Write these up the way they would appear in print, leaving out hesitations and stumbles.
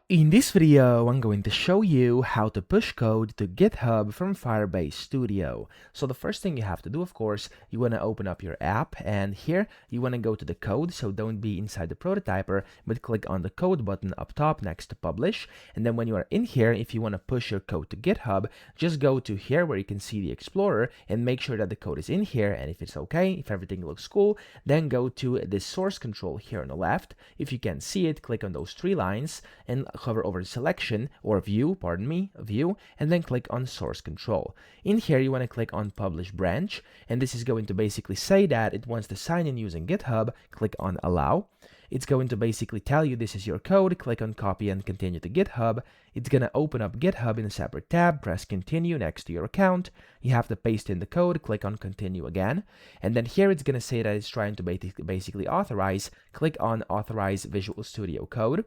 In this video, I'm going to show you how to push code to GitHub from Firebase Studio. So the first thing you have to do, of course, you want to open up your app, and here you want to go to the code. So don't be inside the prototyper, but click on the code button up top next to publish. And then when you are in here, if you want to push your code to GitHub, just go to here where you can see the Explorer and make sure that the code is in here. And if it's okay, if everything looks cool, then go to this source control here on the left. If you can see it, click on those three lines and hover over the selection or view, view, and then click on source control. In here, you want to click on publish branch, and this is going to basically say that it wants to sign in using GitHub. Click on allow. It's going to basically tell you this is your code. Click on copy and continue to GitHub. It's going to open up GitHub in a separate tab. Press continue next to your account. You have to paste in the code. Click on continue again. And then here it's going to say that it's trying to basically authorize. Click on authorize Visual Studio Code.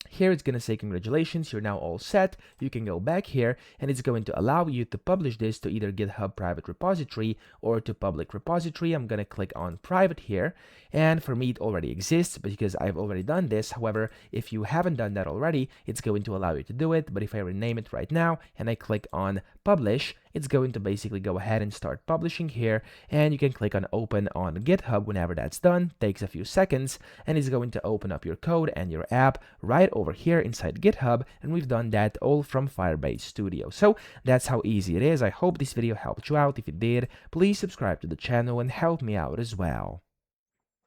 Here it's going to say congratulations, you're now all set. You can go back here and it's going to allow you to publish this to either GitHub private repository or to public repository. I'm going to click on private here, and for me it already exists because I've already done this. However, if you haven't done that already, it's going to allow you to do it. But if I rename it right now and I click on publish, it's going to basically go ahead and start publishing here, and you can click on open on GitHub whenever that's done. Takes a few seconds and it's going to open up your code and your app right over here inside GitHub, and we've done that all from Firebase Studio. So that's how easy it is. I hope this video helped you out. If it did, please subscribe to the channel and help me out as well.